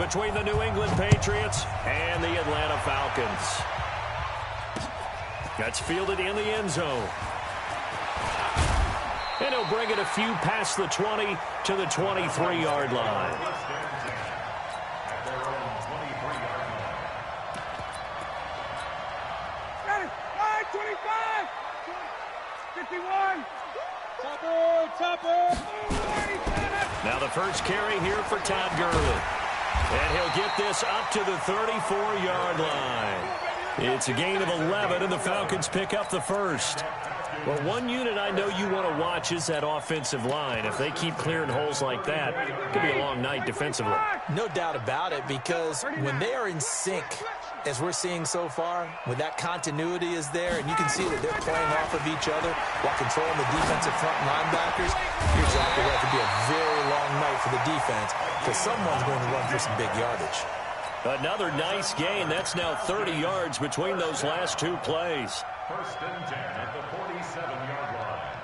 between the New England Patriots and the Atlanta Falcons. That's fielded in the end zone. And he'll bring it a few past the 20 to the 23-yard line. Got it. 25, 51. Now the first carry here for Todd Gurley. And he'll get this up to the 34-yard line. It's a gain of 11, and the Falcons pick up the first. Well, one unit I know you want to watch is that offensive line. If they keep clearing holes like that, it could be a long night defensively. No doubt about it, because when they are in sync, as we're seeing so far, when that continuity is there, and you can see that they're playing off of each other while controlling the defensive front linebackers, you're exactly right. It could be a very long night for the defense, because someone's going to run for some big yardage. Another nice gain. That's now 30 yards between those last two plays. First and 10 at the 47-yard line.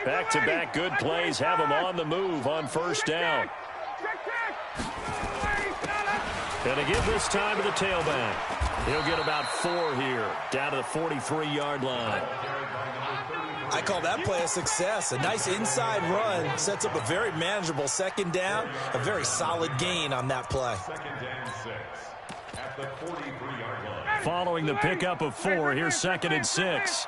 Back-to-back good plays have them on the move on first down. And to give this time to the tailback. He'll get about 4 here, down to the 43-yard line. I call that play a success. A nice inside run sets up a very manageable second down. A very solid gain on that play. Second and 6 at the 43-yard line. Following the pickup of 4, here's second and 6.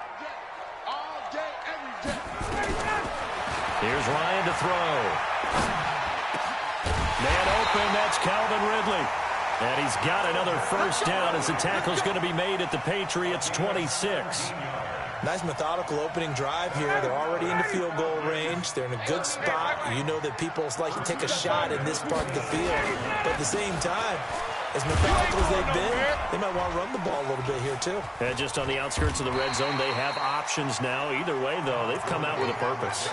Here's Ryan to throw. Man open, that's Calvin Ridley. And he's got another first down as the tackle's going to be made at the Patriots' 26. Nice methodical opening drive here. They're already in the field goal range. They're in a good spot. You know that people like to take a shot in this part of the field. But at the same time, as methodical as they've been, they might want to run the ball a little bit here too. And just on the outskirts of the red zone, they have options now. Either way, though, they've come out with a purpose.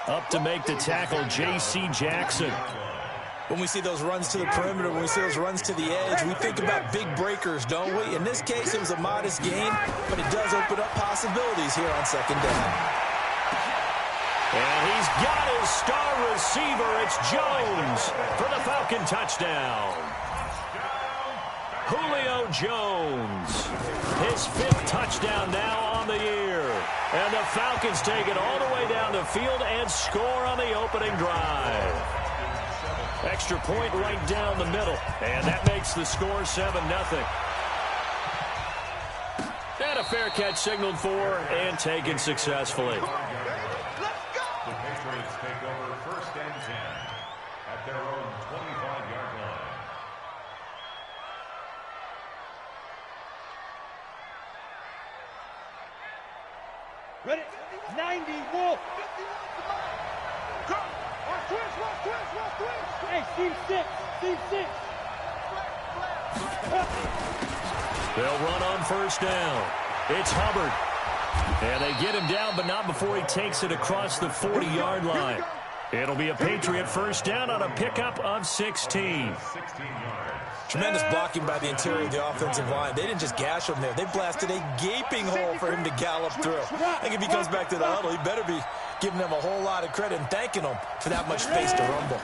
Up to make the tackle, J.C. Jackson. When we see those runs to the perimeter, when we see those runs to the edge, we think about big breakers, don't we? In this case, it was a modest gain, but it does open up possibilities here on second down. And he's got his star receiver. It's Jones for the Falcon touchdown. Julio Jones, his 5th touchdown now on the year. And the Falcons take it all the way down the field and score on the opening drive. Extra point right down the middle. And that makes the score 7-0. And a fair catch signaled for and taken successfully. The Patriots take over first and 10 at their own 25-yard line. Ready? 90, Wolf. Hey, Steve 6. Steve 6. They'll run on first down. It's Hubbard. And they get him down, but not before he takes it across the 40-yard line. It'll be a Patriot first down on a pickup of 16. 16 yards. Tremendous blocking by the interior of the offensive line. They didn't just gash him there. They blasted a gaping hole for him to gallop through. I think if he comes back to the huddle, he better be giving them a whole lot of credit and thanking them for that much space to rumble.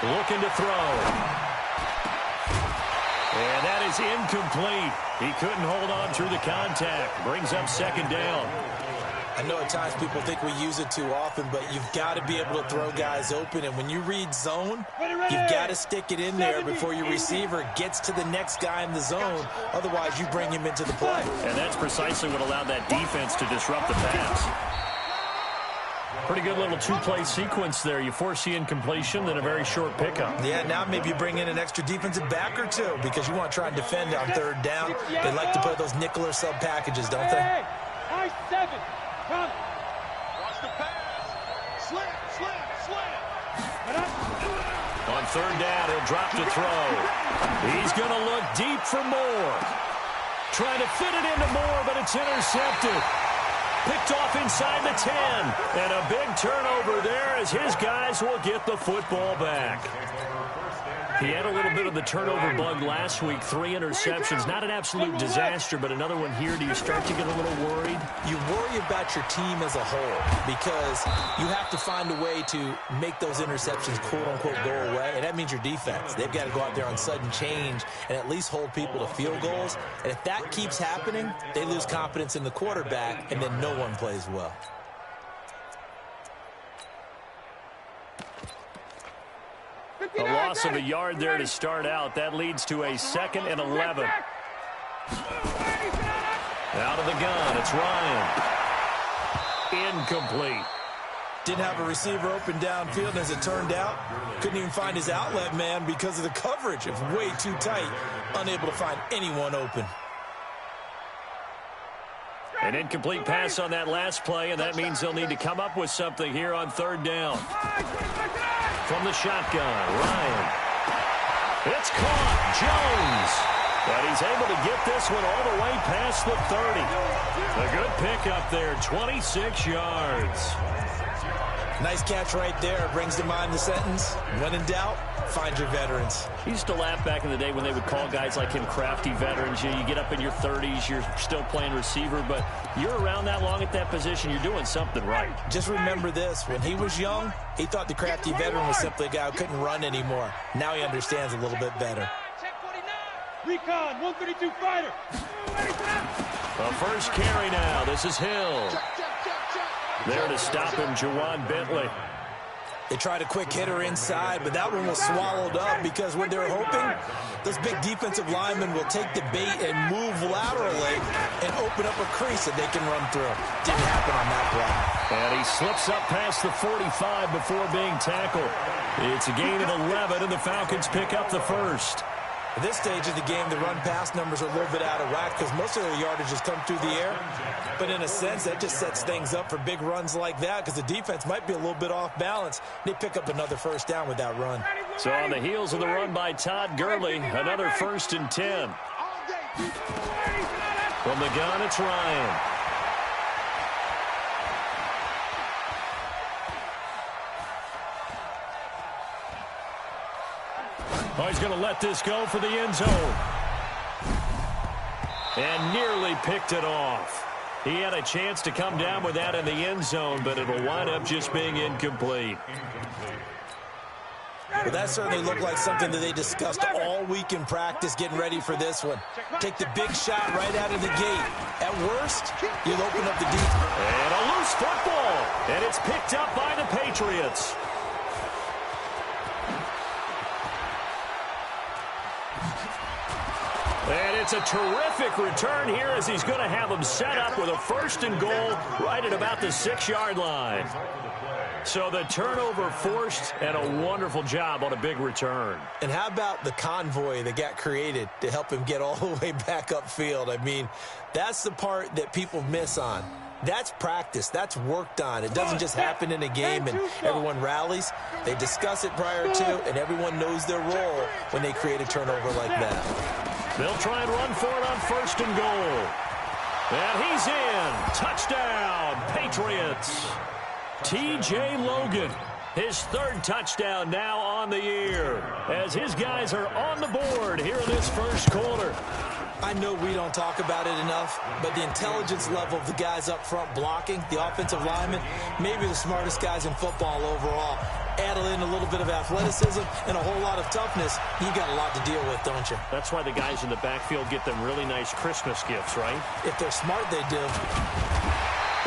Looking to throw. And that is incomplete. He couldn't hold on through the contact. Brings up second down. I know at times people think we use it too often, but you've got to be able to throw guys open. And when you read zone, you've got to stick it in there before your receiver gets to the next guy in the zone. Otherwise, you bring him into the play. And that's precisely what allowed that defense to disrupt the pass. Pretty good little two-play sequence there. You force the incompletion, then a very short pickup. Yeah, now maybe you bring in an extra defensive back or two because you want to try and defend on third down. They like to play those nickel or sub packages, don't they? Nice 7. Come. Watch the pass. Slant. On third down, he'll drop to throw. He's going to look deep for Moore. Trying to fit it into Moore, but it's intercepted. Picked off inside the 10. And a big turnover there as his guys will get the football back. He had a little bit of the turnover bug last week, 3 interceptions. Not an absolute disaster, but another one here. Do you start to get a little worried? You worry about your team as a whole because you have to find a way to make those interceptions, quote-unquote, go away, and that means your defense. They've got to go out there on sudden change and at least hold people to field goals. And if that keeps happening, they lose confidence in the quarterback, and then no one plays well. A loss of a yard there to start out. That leads to a 2nd and 11. Out of the gun, it's Ryan. Incomplete. Didn't have a receiver open downfield, and as it turned out, couldn't even find his outlet man because of the coverage. It was way too tight, unable to find anyone open. An incomplete pass on that last play, and that means they'll need to come up with something here on 3rd down. From the shotgun, Ryan. It's caught, Jones. But he's able to get this one all the way past the 30. A good pickup there, 26 yards. Nice catch right there. Brings to mind the sentence, when in doubt, find your veterans. He used to laugh back in the day when they would call guys like him crafty veterans. You get up in your 30s, you're still playing receiver, but you're around that long at that position, you're doing something right. Just remember this. When he was young, he thought the crafty veteran was simply a guy who couldn't run anymore. Now he understands a little bit better. Recon, 132 fighter. A first carry now. This is Hill. There to stop him, Jawan Bentley. They tried a quick hitter inside, but that one was swallowed up because what they're hoping, those big defensive linemen will take the bait and move laterally and open up a crease that they can run through. Didn't happen on that play. And he slips up past the 45 before being tackled. It's a gain of 11, and the Falcons pick up the first. At this stage of the game, the run-pass numbers are a little bit out of whack because most of their yardage has come through the air. But in a sense, that just sets things up for big runs like that because the defense might be a little bit off balance. They pick up another first down with that run. So on the heels of the run by Todd Gurley, another 1st and 10. From the gun, it's Ryan. Oh, he's going to let this go for the end zone. And nearly picked it off. He had a chance to come down with that in the end zone, but it'll wind up just being incomplete. Well, that certainly looked like something that they discussed all week in practice getting ready for this one. Take the big shot right out of the gate. At worst, you'll open up the deep. And a loose football. And it's picked up by the Patriots. And it's a terrific return here as he's going to have them set up with a 1st and goal right at about the 6-yard line. So the turnover forced and a wonderful job on a big return. And how about the convoy that got created to help him get all the way back upfield? I mean, that's the part that people miss on. That's practice. That's worked on. It doesn't just happen in a game and everyone rallies. They discuss it prior to, and everyone knows their role when they create a turnover like that. They'll try and run for it on 1st and goal. And he's in. Touchdown, Patriots. T.J. Logan, his 3rd touchdown now on the year as his guys are on the board here in this first quarter. I know we don't talk about it enough, but the intelligence level of the guys up front blocking, the offensive linemen, maybe the smartest guys in football overall. Add in a little bit of athleticism and a whole lot of toughness, you got a lot to deal with, don't you? That's why the guys in the backfield get them really nice Christmas gifts, right? If they're smart, they do.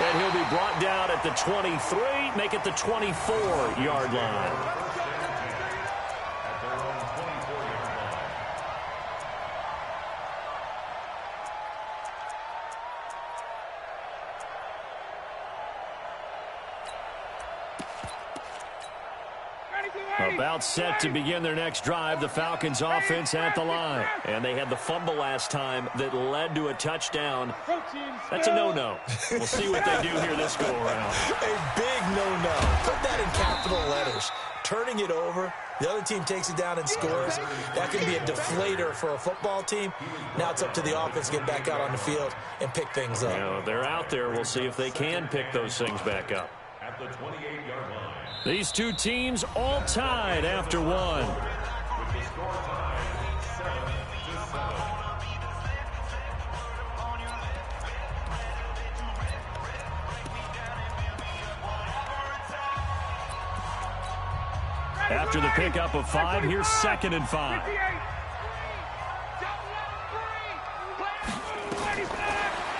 And he'll be brought down at the 23, make it the 24-yard line. About set to begin their next drive, the Falcons offense at the line. And they had the fumble last time that led to a touchdown. That's a no-no. We'll see what they do here this go-around. A big no-no. Put that in capital letters. Turning it over, the other team takes it down and scores. That can be a deflator for a football team. Now it's up to the offense to get back out on the field and pick things up. You know, they're out there. We'll see if they can pick those things back up. At the 28-yard line. These two teams all tied after one. With the Score tied 7-7. After the pickup of 5, here's 2nd and 5.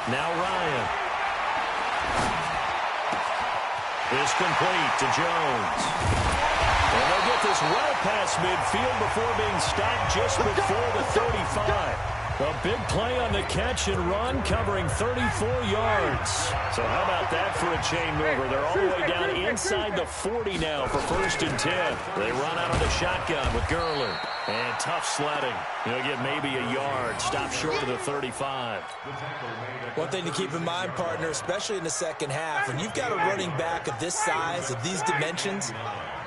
Now Ryan. Is complete to Jones. And they'll get this well past midfield before being stopped just before the 35. A big play on the catch and run, covering 34 yards. So how about that for a chain mover? They're all the way down inside the 40 now for 1st and 10. They run out of the shotgun with Gurley. And tough sledding. He'll get maybe a yard. Stop short of the 35. One thing to keep in mind, partner, especially in the second half, when you've got a running back of this size, of these dimensions,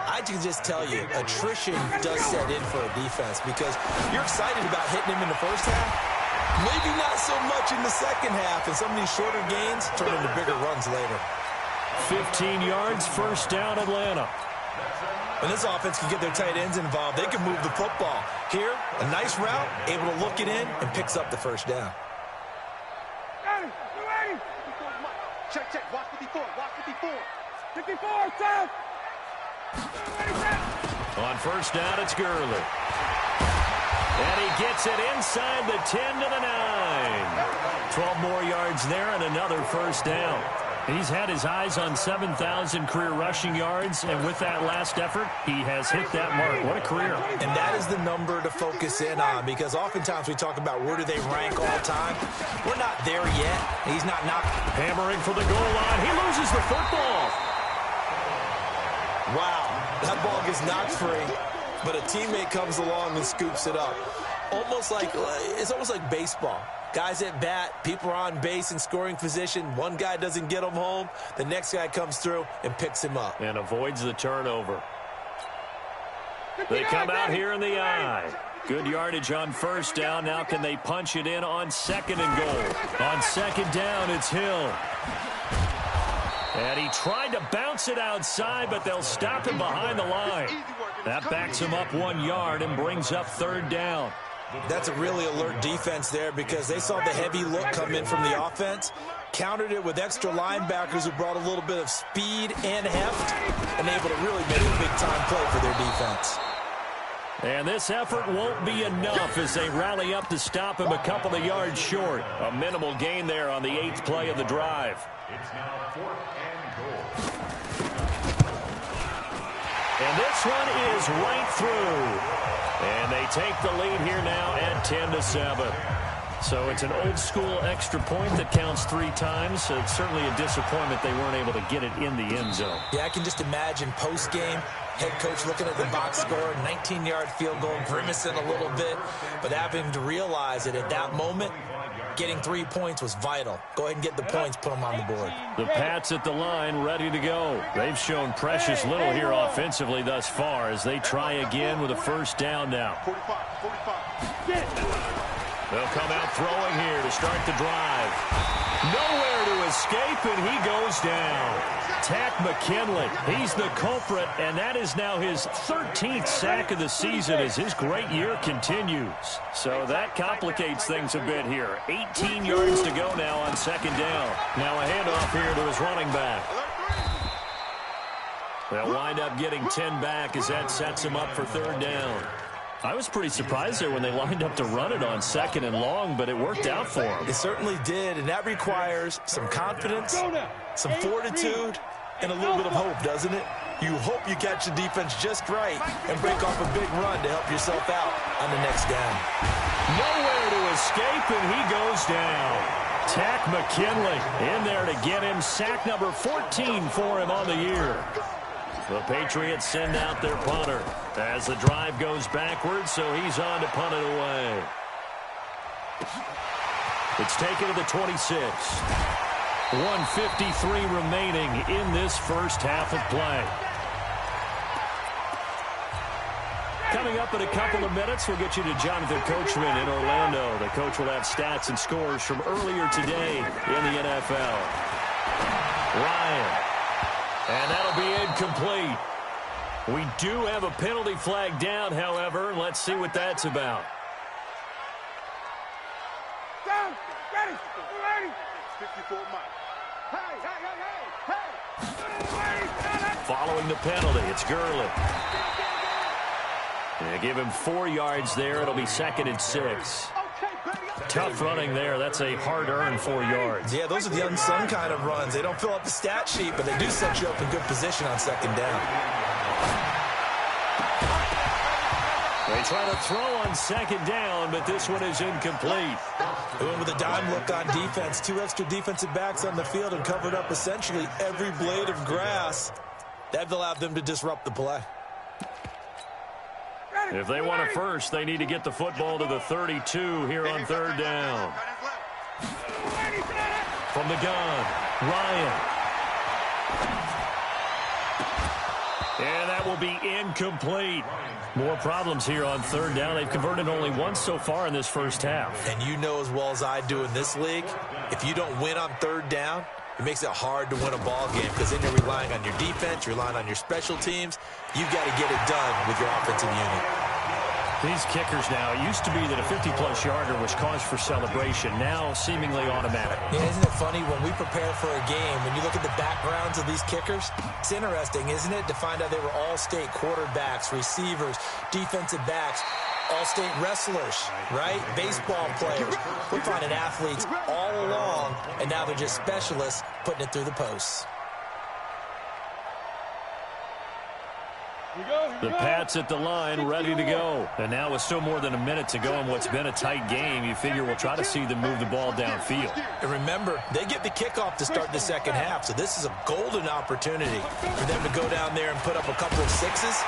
I can just tell you, attrition does set in for a defense because you're excited about hitting him in the first half. Maybe not so much in the second half, and some of these shorter gains turn into bigger runs later. 15 yards, 1st down, Atlanta. When this offense can get their tight ends involved, they can move the football. Here, a nice route, able to look it in, and picks up the 1st down. Check, check. Watch 54. Watch 54. 54, South. On 1st down, it's Gurley. And he gets it inside the 10 to the 9. 12 more yards there and another 1st down. He's had his eyes on 7,000 career rushing yards, and with that last effort, he has hit that mark. What a career. And that is the number to focus in on, because oftentimes we talk about where do they rank all time. We're not there yet. He's not hammering for the goal line. He loses the football. Wow, that ball gets knocked free, but a teammate comes along and scoops it up. It's almost like baseball. Guys at bat, people are on base in scoring position. One guy doesn't get him home. The next guy comes through and picks him up. And avoids the turnover. They come out here in the eye. Good yardage on 1st down. Now can they punch it in on 2nd and goal? On 2nd down, it's Hill. And he tried to bounce it outside, but they'll stop him behind the line. That backs him up 1 yard and brings up 3rd down. That's a really alert defense there because they saw the heavy look come in from the offense, countered it with extra linebackers who brought a little bit of speed and heft, and able to really make a big-time play for their defense. And this effort won't be enough as they rally up to stop him a couple of yards short. A minimal gain there on the 8th play of the drive. It's now 4th and goal. And this one is right through. And they take the lead here now at 10-7. So it's an old-school extra point that counts 3 times. So it's certainly a disappointment they weren't able to get it in the end zone. Yeah, I can just imagine post-game, head coach looking at the box score, 19-yard field goal, grimacing a little bit, but having to realize that at that moment, getting 3 points was vital. Go ahead and get the points, put them on the board. The Pats at the line ready to go. They've shown precious little here offensively thus far as they try again with a 1st down now. 45. They'll come out throwing here to start the drive. Nowhere to escape, and he goes down. Tack McKinley, he's the culprit, and that is now his 13th sack of the season as his great year continues. So that complicates things a bit here. 18 yards to go now on 2nd down. Now a handoff here to his running back. They'll wind up getting 10 back as that sets him up for 3rd down. I was pretty surprised there when they lined up to run it on 2nd and long, but it worked out for him. It certainly did, and that requires some confidence, some fortitude, and a little bit of hope, doesn't it? You hope you catch the defense just right and break off a big run to help yourself out on the next down. Nowhere to escape, and he goes down. Tack McKinley in there to get him sack number 14 for him on the year. The Patriots send out their punter as the drive goes backwards, so he's on to punt it away. It's taken to the 26. 1:53 remaining in this first half of play. Coming up in a couple of minutes, we'll get you to Jonathan Coachman in Orlando. The coach will have stats and scores from earlier today in the NFL. Ryan. And that'll be incomplete. We do have a penalty flag down, however. Let's see what that's about. Down. Ready. Ready. 54 miles. Hey. Following the penalty, it's Gurley. They give him 4 yards there. It'll be 2nd and 6. Tough running there. That's a hard-earned 4 yards. Yeah, those are the unsung kind of runs. They don't fill up the stat sheet, but they do set you up in good position on 2nd down. They try to throw on 2nd down, but this one is incomplete. They went with a dime look on defense. 2 extra defensive backs on the field and covered up essentially every blade of grass. That allowed them to disrupt the play. If they want a first, they need to get the football to the 32 here on 3rd down. From the gun, Ryan. And that will be incomplete. More problems here on 3rd down. They've converted only once so far in this first half. And you know as well as I do in this league, if you don't win on 3rd down, it makes it hard to win a ball game because then you're relying on your defense, you're relying on your special teams. You've got to get it done with your offensive unit. These kickers now, it used to be that a 50-plus yarder was cause for celebration, now seemingly automatic. Yeah, isn't it funny when we prepare for a game, when you look at the backgrounds of these kickers, it's interesting, isn't it, to find out they were all-state quarterbacks, receivers, defensive backs, all-state wrestlers, right? Baseball players. We're finding athletes all along, and now they're just specialists putting it through the posts. The Pats at the line, ready to go. And now with still more than a minute to go in what's been a tight game, you figure we'll try to see them move the ball downfield. And remember, they get the kickoff to start the 2nd half, so this is a golden opportunity for them to go down there and put up a couple of 6s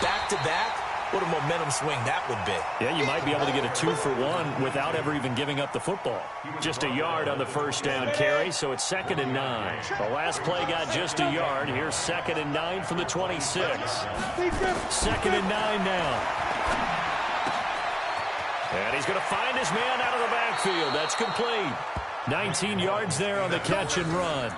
back-to-back. What a momentum swing that would be. Yeah, you might be able to get a 2-for-1 without ever even giving up the football. Just a yard on the 1st down carry, so it's 2nd and 9. The last play got just a yard. Here's 2nd and 9 from the 26. 2nd and 9 now. And he's going to find his man out of the backfield. That's complete. 19 yards there on the catch and run.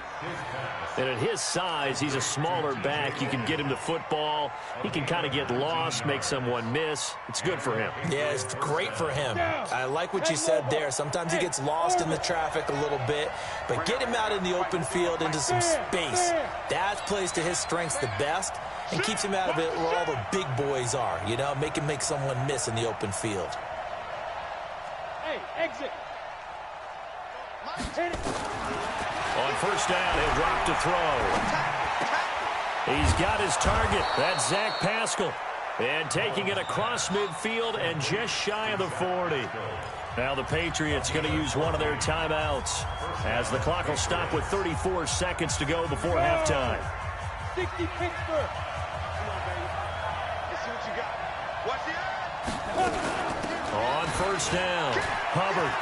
And at his size, he's a smaller back. You can get him the football. He can kind of get lost, make someone miss. It's good for him. Yeah, it's great for him. I like what you said there. Sometimes he gets lost in the traffic a little bit, but get him out in the open field into some space. That plays to his strengths the best and keeps him out of it where all the big boys are, you know, make him make someone miss in the open field. Hey, exit. Hit it. On 1st down, he'll drop to throw. He's got his target. That's Zach Pascal. And taking it across midfield and just shy of the 40. Now the Patriots going to use one of their timeouts as the clock will stop with 34 seconds to go before halftime. 60 Pittsburgh. Come on, baby. Let's see what you got. Watch it. On 1st down, Hubbard.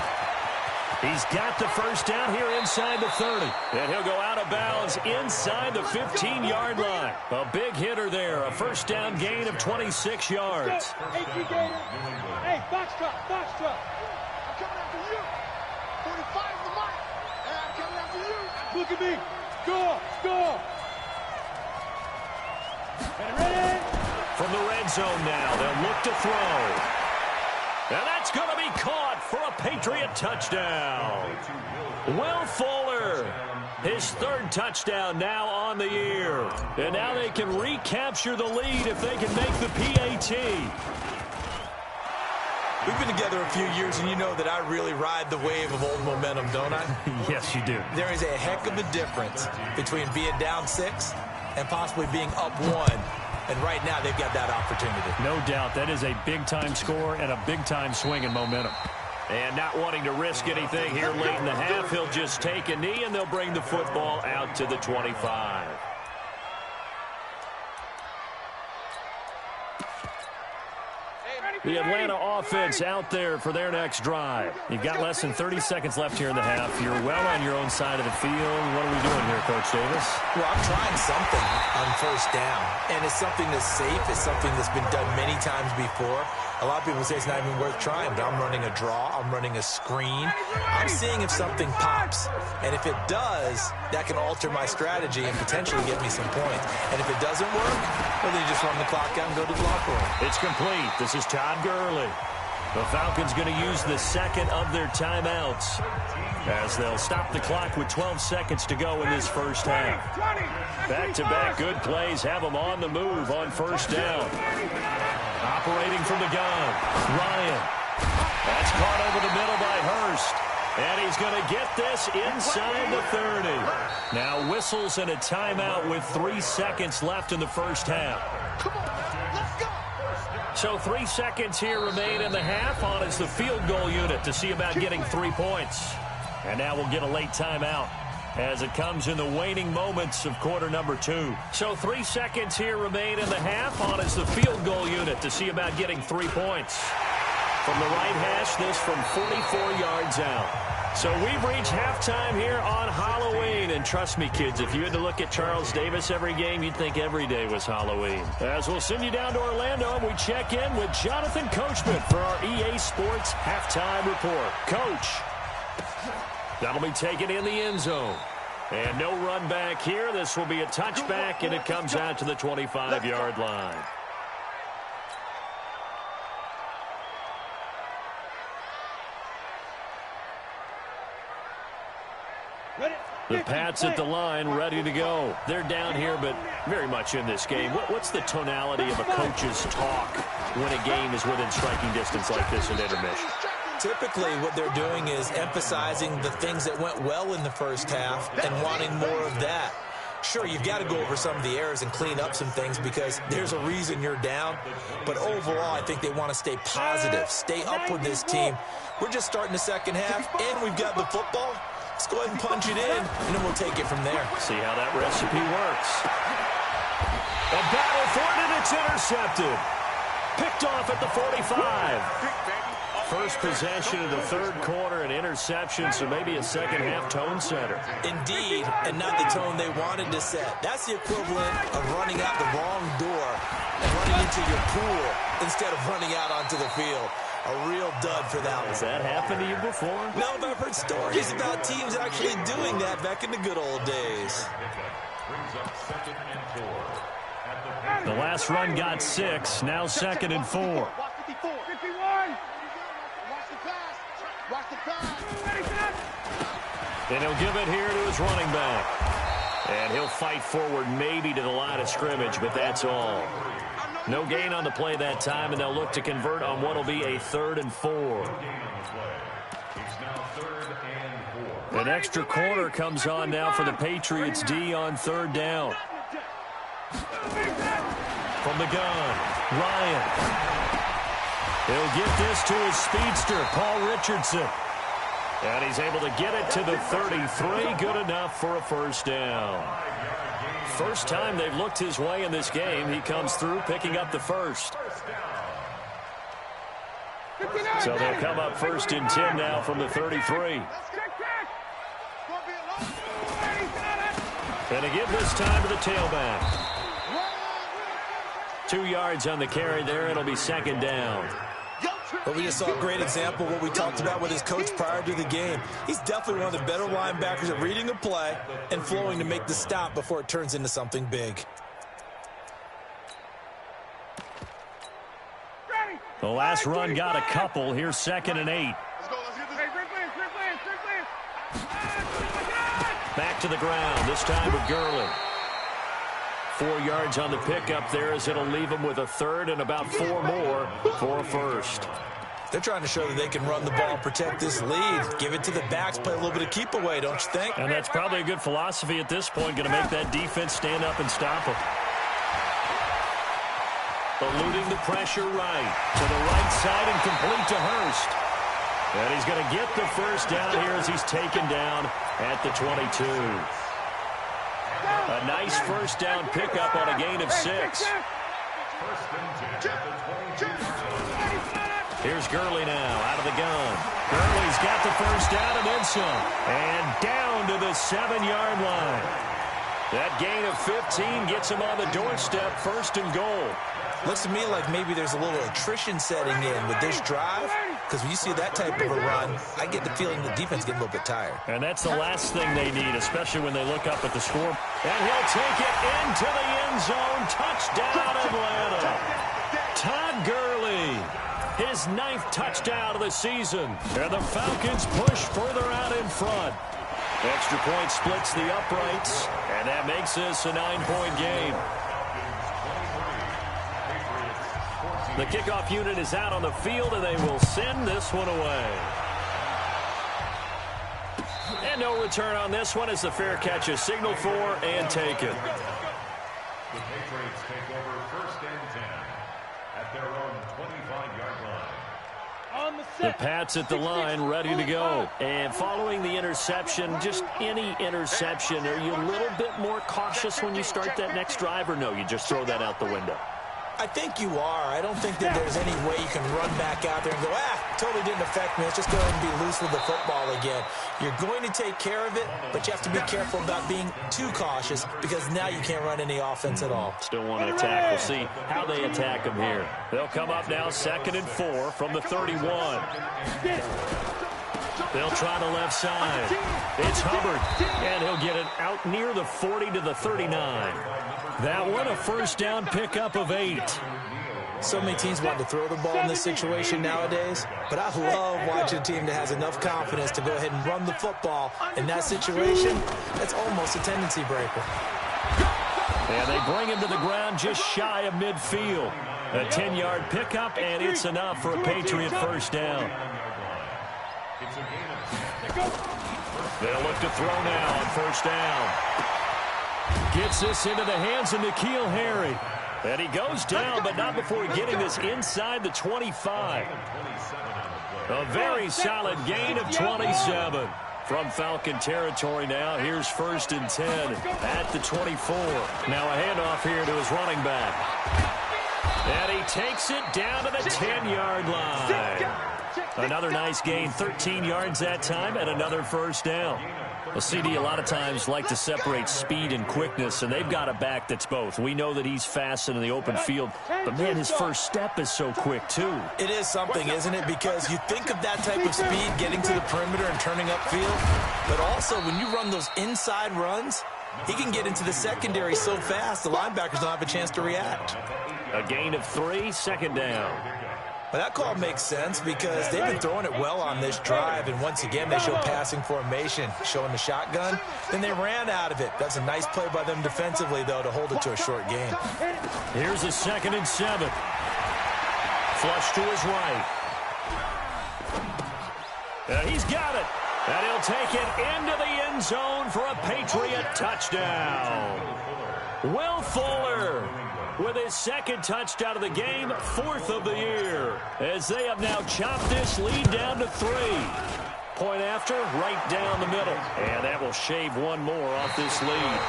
He's got the 1st down here inside the 30. And he'll go out of bounds inside the 15-yard line. A big hitter there. A 1st down gain of 26 yards. Hey, box truck. I'm coming after you. 45 is the mark. Hey, I'm coming after you. Look at me. Score. Ready? From the red zone now, they'll look to throw. And that's going to be caught for a Patriot touchdown. Will Fuller, his 3rd touchdown now on the year. And now they can recapture the lead if they can make the PAT. We've been together a few years, and you know that I really ride the wave of old momentum, don't I? Yes, you do. There is a heck of a difference between being down 6 and possibly being up 1. And right now, they've got that opportunity. No doubt. That is a big-time score and a big-time swing in momentum. And not wanting to risk anything here late in the half, he'll just take a knee, and they'll bring the football out to the 25. Hey, The Atlanta offense out there for their next drive. You've got less than 30 seconds left here in the half. You're well on your own side of the field. What are we doing here, Coach Davis? Well, I'm trying something on first down, and it's something that's safe. It's something that's been done many times before. A lot of people say it's not even worth trying, but I'm running a draw. I'm running a screen. I'm seeing if something pops, and if it does, that can alter my strategy and potentially get me some points. And if it doesn't work, well, then you just run the clock out and go to the locker room. It's complete. This is Todd Gurley. The Falcons going to use the second of their timeouts as they'll stop the clock with 12 seconds to go in this first half. Back-to-back good plays have them on the move on first down. Operating from the gun, Ryan. That's caught over the middle by Hurst. And he's going to get this inside the 30. Now whistles and a timeout with 3 seconds left in the first half. Come on, let's go. So 3 seconds here remain in the half. On is the field goal unit to see about getting 3 points. And now we'll get a late timeout as it comes in the waning moments of quarter number 2. So 3 seconds here remain in the half. On is the field goal unit to see about getting 3 points. From the right hash, this from 44 yards out. So we've reached halftime here on Halloween. And trust me, kids, if you had to look at Charles Davis every game, you'd think every day was Halloween. As we'll send you down to Orlando, and we check in with Jonathan Coachman for our EA Sports Halftime Report. Coach, that'll be taken in the end zone. And no run back here. This will be a touchback, and it comes out to the 25-yard line. The Pats at the line, ready to go. They're down here, but very much in this game. What's the tonality of a coach's talk when a game is within striking distance like this in intermission? Typically, what they're doing is emphasizing the things that went well in the first half and wanting more of that. Sure, you've got to go over some of the errors and clean up some things because there's a reason you're down. But overall, I think they want to stay positive, stay up with this team. We're just starting the second half, and we've got the football. Let's go ahead and punch it in, and then we'll take it from there. See how that recipe works. A battle for it, and it's intercepted. Picked off at the 45. First possession of the third quarter, an interception, so maybe a second-half tone setter. Indeed, and not the tone they wanted to set. That's the equivalent of running out the wrong door and running into your pool instead of running out onto the field. A real dud for that one. Has that happened to you before? No, but I've heard stories about teams actually doing that back in the good old days. The last run got 6, now 2nd and 4. Watch 54. 51. Watch the pass. Watch the pass. And he'll give it here to his running back. And he'll fight forward maybe to the line of scrimmage, but that's all. No gain on the play that time, and they'll look to convert on what will be a 3rd and 4. An extra quarter comes on now for the Patriots D on 3rd down. From the gun, Ryan. He'll get this to his speedster, Paul Richardson. And he's able to get it to the 33. Good enough for a first down. First time they've looked his way in this game. He comes through picking up the first. So they'll come up 1st and 10 now from the 33. And again this time to the tailback. 2 yards on the carry there. It'll be 2nd down. But we just saw a great example of what we talked about with his coach prior to the game. He's definitely one of the better linebackers at reading a play and flowing to make the stop before it turns into something big. The last run got a couple. Here's 2nd and 8. Back to the ground, this time with Gurley. 4 yards on the pickup there as it'll leave him with a 3rd and about 4 more for a first. They're trying to show that they can run the ball and protect this lead. Give it to the backs, play a little bit of keep away, don't you think? And that's probably a good philosophy at this point, going to make that defense stand up and stop them. Eluding the pressure right. To the right side and complete to Hurst. And he's going to get the first down here as he's taken down at the 22. A nice first down pickup on a gain of 6. First and 10 at the 22. Here's Gurley now out of the gun. Gurley's got the first down and then some. And down to the 7-yard line. That gain of 15 gets him on the doorstep, first and goal. Looks to me like maybe there's a little attrition setting in with this drive, because when you see that type of a run, I get the feeling the defense getting a little bit tired. And that's the last thing they need, especially when they look up at the score. And he'll take it into the end zone. Touchdown, Atlanta. Todd Gurley, his 9th touchdown of the season. And the Falcons push further out in front. Extra point splits the uprights, and that makes this a 9-point game. The kickoff unit is out on the field, and they will send this one away. And no return on this one as the fair catch is signaled for and taken. The Patriots take over first and 10 at their own 25-yard line. The Pats at the line, ready to go. And following the interception, just any interception, are you a little bit more cautious when you start that next drive, or no, you just throw that out the window? I think you are. I don't think that there's any way you can run back out there and go, totally didn't affect me. Let's just go ahead and be loose with the football again. You're going to take care of it, but you have to be careful about being too cautious because now you can't run any offense at all. Still want to attack. We'll see how they attack them here. They'll come up now 2nd and 4 from the 31. They'll try the left side. It's Hubbard, and he'll get it out near the 40 to the 39. That one a first down pickup of 8. So many teams want to throw the ball in this situation nowadays, but I love watching a team that has enough confidence to go ahead and run the football. In that situation, that's almost a tendency breaker. And they bring him to the ground just shy of midfield. A 10-yard pickup, and it's enough for a Patriot first down. They'll look to throw now on first down. Gets this into the hands of N'Keal Harry. And he goes down, but not before getting this inside the 25. A very solid gain of 27. From Falcon territory now, here's first and 10 at the 24. Now a handoff here to his running back. And he takes it down to the 10-yard line. Another nice gain, 13 yards that time, and another first down. Well, CD a lot of times like to separate speed and quickness, and they've got a back that's both. We know that he's fast in the open field, but, man, his first step is so quick, too. It is something, isn't it? Because you think of that type of speed getting to the perimeter and turning upfield, but also when you run those inside runs, he can get into the secondary so fast the linebackers don't have a chance to react. A gain of 3, second down. Well, that call makes sense because they've been throwing it well on this drive, and once again they show passing formation, showing the shotgun. Then they ran out of it. That's a nice play by them defensively, though, to hold it to a short gain. Here's a 2nd and 7. Flush to his right. He's got it. And he'll take it into the end zone for a Patriot touchdown. Will Fuller with his 2nd touchdown of the game, 4th of the year, as they have now chopped this lead down to 3. Point after, right down the middle. And that will shave one more off this lead.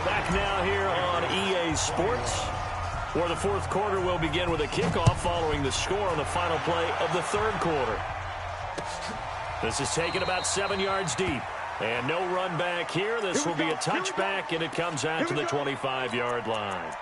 Back now here on EA Sports, where the 4th quarter will begin with a kickoff following the score on the final play of the 3rd quarter. This is taken about 7 yards deep. And no run back here. This will be a touchback, and it comes out to the 25-yard line.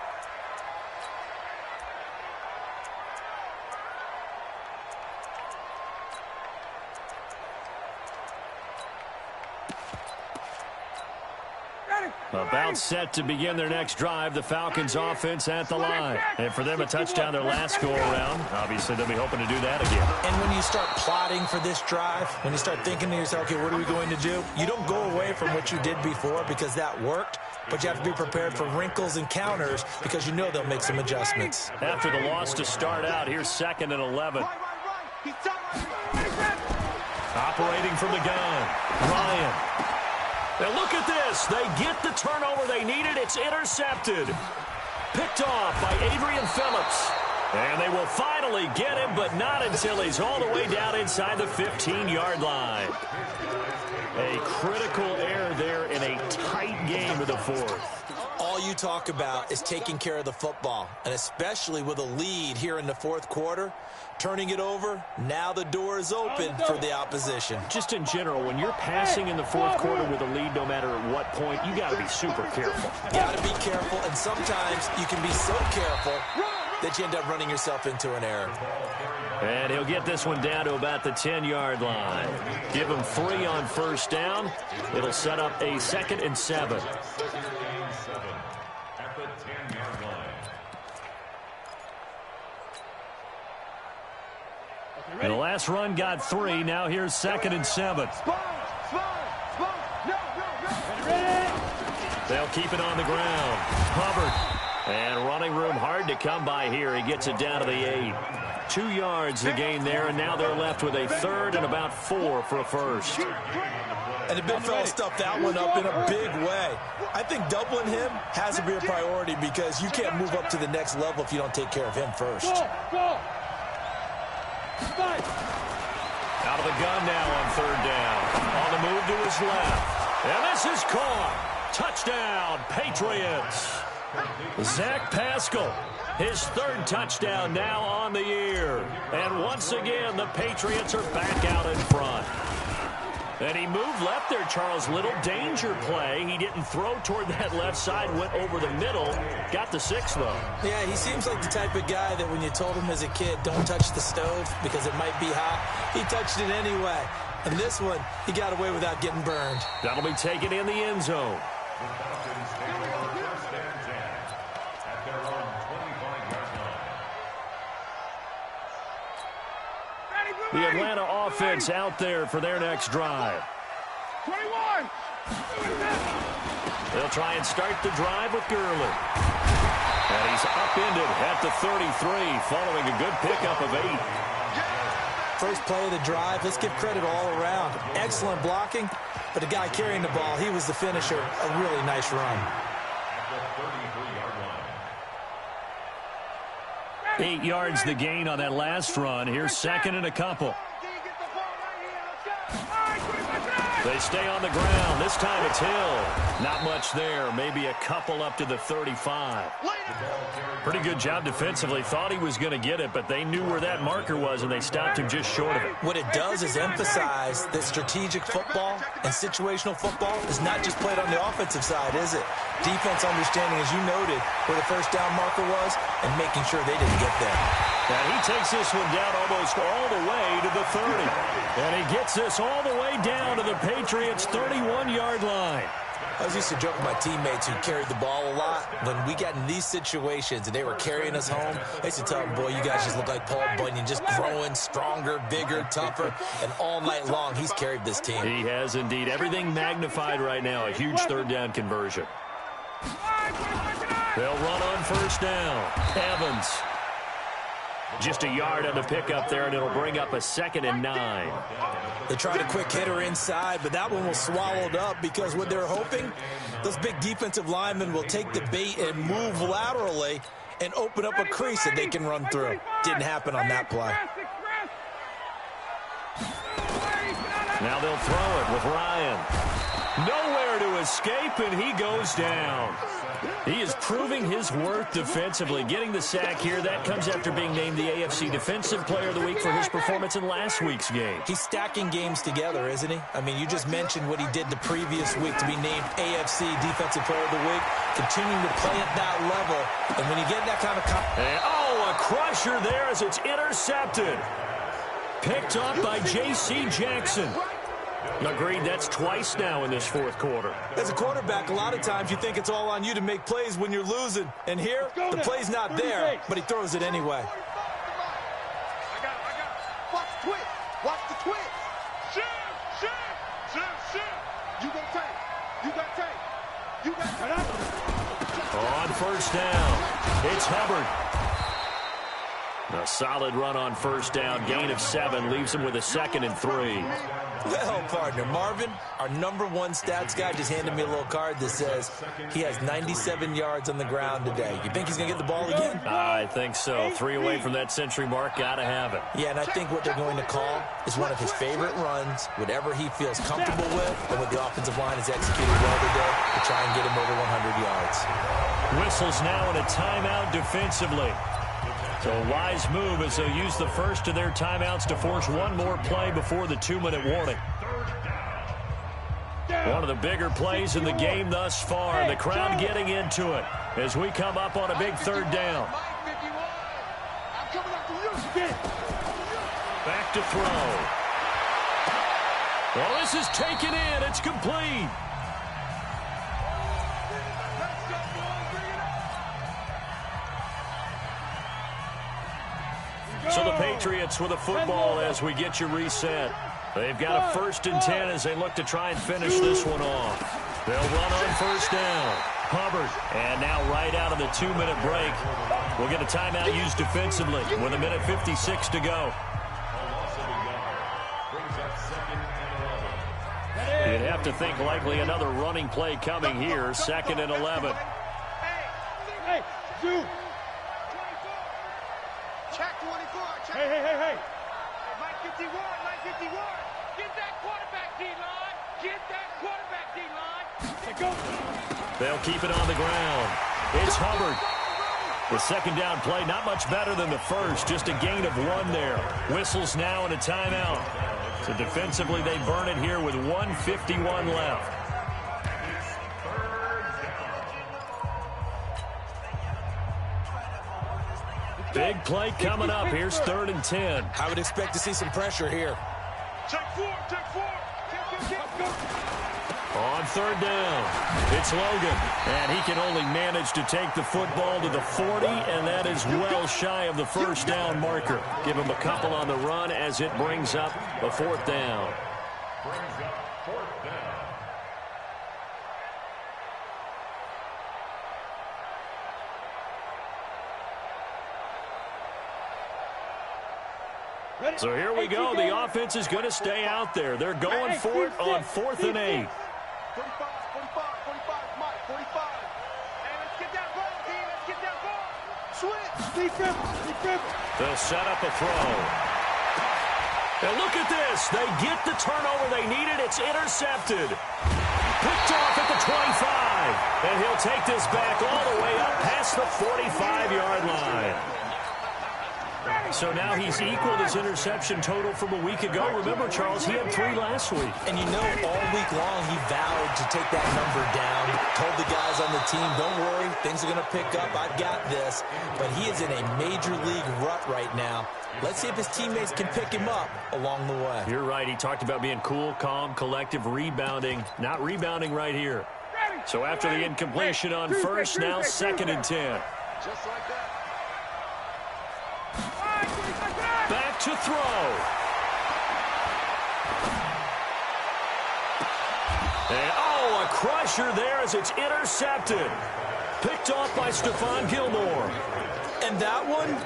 About set to begin their next drive, the Falcons offense at the line. And for them, a touchdown their last go-around. Obviously, they'll be hoping to do that again. And when you start plotting for this drive, when you start thinking to yourself, okay, what are we going to do? You don't go away from what you did before because that worked, but you have to be prepared for wrinkles and counters because you know they'll make some adjustments. After the loss to start out, here's 2nd and 11. Operating from the gun, Ryan. Now look at this. They get the turnover they needed. It's intercepted. Picked off by Adrian Phillips. And they will finally get him, but not until he's all the way down inside the 15-yard line. A critical error there in a tight game of the 4th. All all you talk about is taking care of the football, and especially with a lead here in the fourth quarter, turning it over, now the door is open for the opposition. Just in general, when you're passing in the fourth quarter with a lead, no matter at what point, you got to be super careful. Got to be careful, and sometimes you can be so careful that you end up running yourself into an error. And he'll get this one down to about the 10-yard line. Give him 3 on first down. It'll set up a 2nd and 7. At the 10-yard line. And the last run got 3. Now here's 2nd and 7. They'll keep it on the ground. Hubbard. And running room hard to come by here. He gets it down to the 8. 2 yards the gain there, and now they're left with a 3rd and about 4 for a first. And the big fella stuffed that one up in a big way. I think doubling him has to be a priority because you can't move up to the next level if you don't take care of him first. Out of the gun now on 3rd down. On the move to his left. And this is caught. Touchdown, Patriots. Zach Pascal, his 3rd touchdown now on the year. And once again, the Patriots are back out in front. And he moved left there, Charles. Little danger play. He didn't throw toward that left side, went over the middle. Got the 6, though. Yeah, he seems like the type of guy that when you told him as a kid, don't touch the stove because it might be hot, he touched it anyway. And this one, he got away without getting burned. That'll be taken in the end zone. The Atlanta offense out there for their next drive. 21. They'll try and start the drive with Gurley. And he's upended at the 33 following a good pickup of 8. First play of the drive, let's give credit all around. Excellent blocking, but the guy carrying the ball, he was the finisher. A really nice run. 8 yards the gain on that last run. Here's 2nd and a couple. They stay on the ground. This time it's Hill. Not much there. Maybe a couple up to the 35. Pretty good job defensively. Thought he was going to get it, but they knew where that marker was, and they stopped him just short of it. What it does is emphasize that strategic football and situational football is not just played on the offensive side, is it? Defense understanding, as you noted, where the first down marker was and making sure they didn't get there. And he takes this one down almost all the way to the 30. And he gets this all the way down to the Patriots' 31-yard line. I was used to joke with my teammates who carried the ball a lot. When we got in these situations and they were carrying us home, I used to tell them, boy, you guys just look like Paul Bunyan, just growing stronger, bigger, tougher. And all night long, he's carried this team. He has indeed. Everything magnified right now. A huge 3rd down conversion. They'll run on first down. Evans. Just a yard on the pickup there, and it'll bring up a 2nd and 9. They tried a quick hitter inside, but that one was swallowed up because what they're hoping, those big defensive linemen will take the bait and move laterally and open up a crease that they can run through. Didn't happen on that play. Now they'll throw it with Ryan. Nowhere to escape, and he goes down. He is proving his worth defensively, getting the sack here. That comes after being named the AFC Defensive Player of the Week for his performance in last week's game. He's stacking games together, isn't he? I mean, you just mentioned what he did the previous week to be named AFC Defensive Player of the Week, continuing to play at that level. And when you get that kind of... a crusher there as it's intercepted. Picked up by J.C. Jackson. Agreed, that's twice now in this fourth quarter. As a quarterback, a lot of times you think it's all on you to make plays when you're losing. And here, the play's not there, but he throws it anyway. I got it. Watch the twitch. Watch the twitch. Shift. You got tape. On first down, it's Hubbard. A solid run on first down. Gain of 7 leaves him with a 2nd and 3. Well, partner, Marvin, our #1 stats guy just handed me a little card that says he has 97 yards on the ground today. You think he's going to get the ball again? I think so. 3 away from that century mark. Got to have it. Yeah, and I think what they're going to call is one of his favorite runs, whatever he feels comfortable with, and what the offensive line has executed well today to try and get him over 100 yards. Whistles now in a timeout defensively. So a wise move as they'll use the first of their timeouts to force one more play before the 2-minute warning. One of the bigger plays in the game thus far. The crowd getting into it as we come up on a big 3rd down. Back to throw. Well, this is taken in. It's complete. So the Patriots with a football as we get you reset. They've got a 1st and 10 as they look to try and finish this one off. They'll run on first down. Hubbard. And now right out of the 2-minute break, we'll get a timeout used defensively with 1:56 to go. You'd have to think likely another running play coming here. 2nd and 11. Hey, Zoo. Check 24. Check. Hey. Mike 51. Mike 51. Get that quarterback D-line. Get that quarterback D-line. Let's go. They'll keep it on the ground. It's Hubbard. The 2nd down play, not much better than the first. Just a gain of 1 there. Whistles now in a timeout. So defensively, they burn it here with 1:51 left. Big play coming up. Here's 3rd and 10. I would expect to see some pressure here. Check 4. Check 4. On 3rd down, it's Logan. And he can only manage to take the football to the 40, and that is well shy of the 1st down marker. Give him a couple on the run as it brings up a 4th down. So here we go. The offense is going to stay out there. They're going for it on 4th and 8. 45, Mike, 45. Hey, let's get that ball, D. Let's get that ball. Switch. Defense. They'll set up a throw. And look at this. They get the turnover they needed. It's intercepted. Picked off at the 25. And he'll take this back all the way up past the 45-yard line. So now he's equaled his interception total from a week ago. Remember, Charles, he had 3 last week. And you know, all week long he vowed to take that number down. Told the guys on the team, don't worry, things are going to pick up. I've got this. But he is in a major league rut right now. Let's see if his teammates can pick him up along the way. You're right. He talked about being cool, calm, collective, rebounding. Not rebounding right here. So after the incompletion on first, now 2nd and 10. Just like that. Back to throw. And, oh, a crusher there as it's intercepted. Picked off by Stephon Gilmore. And that one,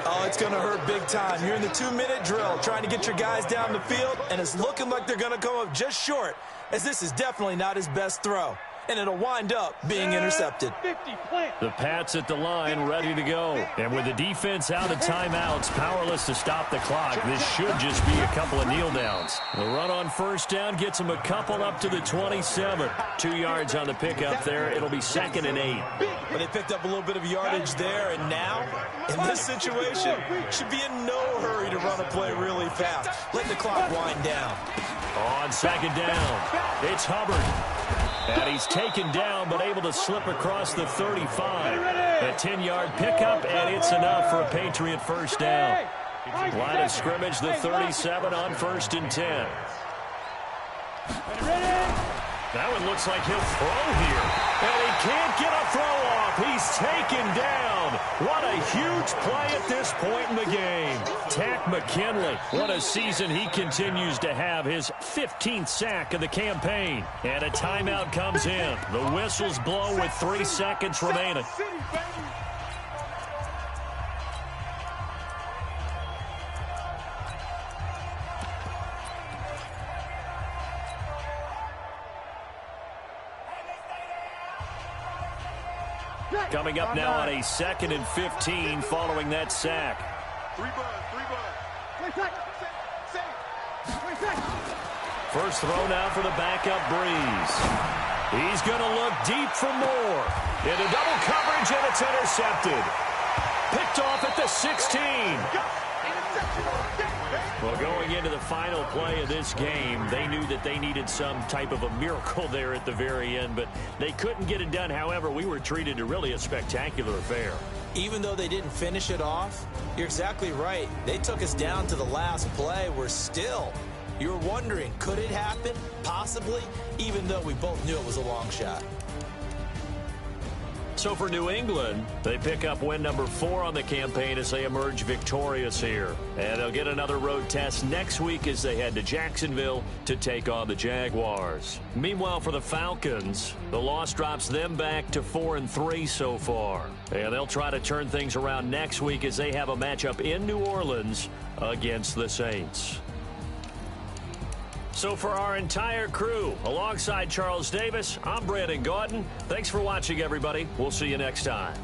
oh, it's going to hurt big time. You're in the 2-minute drill trying to get your guys down the field, and it's looking like they're going to come up just short, as this is definitely not his best throw. And it'll wind up being intercepted. 50, plant. The Pats at the line, ready to go. And with the defense out of timeouts, powerless to stop the clock, this should just be a couple of kneel downs. The run on first down gets him a couple up to the 27. 2 yards on the pickup there. It'll be 2nd and 8. But they picked up a little bit of yardage there, and now, in this situation, should be in no hurry to run a play really fast. Let the clock wind down. On 2nd down, it's Hubbard. And he's taken down, but able to slip across the 35. A 10-yard pickup, and it's enough for a Patriot 1st down. Line of scrimmage, the 37 on 1st and 10. That one looks like he'll throw here. And he can't get a throw off. He's taken down. What a huge play at this point in the game. Tack McKinley. What a season he continues to have. His 15th sack of the campaign. And a timeout comes in. The whistles blow with 3 seconds remaining. Coming up now on a 2nd and 15 following that sack. 3 bud. First throw now for the backup Breeze. He's going to look deep for more. Into double coverage, and it's intercepted. Picked off at the 16. Well, going into the final play of this game, they knew that they needed some type of a miracle there at the very end, but they couldn't get it done. However, we were treated to really a spectacular affair. Even though they didn't finish it off, you're exactly right. They took us down to the last play. We're still, you're wondering, could it happen? Possibly, even though we both knew it was a long shot. So for New England, they pick up win number 4 on the campaign as they emerge victorious here. And they'll get another road test next week as they head to Jacksonville to take on the Jaguars. Meanwhile, for the Falcons, the loss drops them back to 4-3 so far. And they'll try to turn things around next week as they have a matchup in New Orleans against the Saints. So for our entire crew, alongside Charles Davis, I'm Brandon Gaudin. Thanks for watching, everybody. We'll see you next time.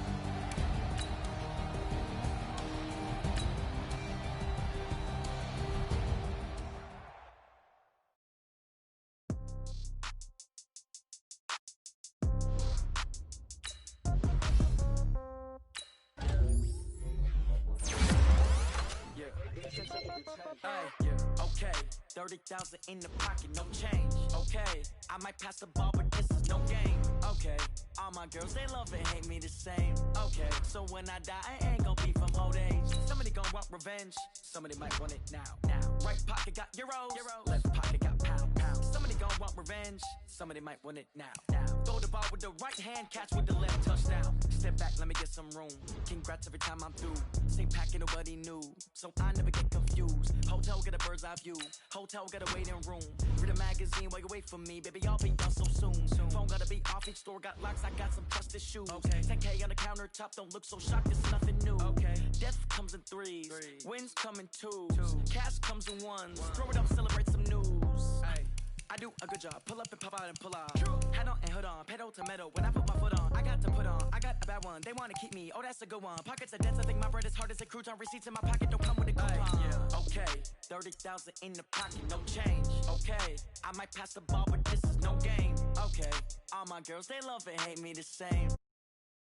Okay, 30,000 in the pocket, no change. Okay, I might pass the ball, but this is no game. Okay, all my girls, they love and hate me the same. Okay, so when I die, I ain't gonna be from old age. Somebody gonna want revenge, somebody might want it now. Right pocket got euros, left pocket got pounds. Somebody gonna want revenge, somebody might want it now. Throw the ball with the right hand, catch with the left, touchdown. Step back, let me get some room. Congrats every time I'm through. Same packet, nobody knew, so I never get confused. Hotel get a bird's eye view. Hotel got a waiting room. Read a magazine while you wait for me, baby. I'll be done so soon. Phone gotta be off. Each store got locks. I got some trusted shoes. Okay. 10K on the countertop. Don't look so shocked. It's nothing new. Okay. Death comes in threes. Wins come in twos. Cash comes in ones. Throw it up, celebrate some news. Ay. I do a good job. Pull up and pop out and pull out. Hat on and hood on. Pedal to metal. When I put my foot on, I got to put on. I got a bad one. They want to keep me. Oh, that's a good one. Pockets are dense. I think my bread is hard as a crouton. Receipts in my pocket don't come with a coupon. Okay. 30,000 in the pocket. No change. Okay. I might pass the ball, but this is no game. Okay. All my girls, they love and hate me the same.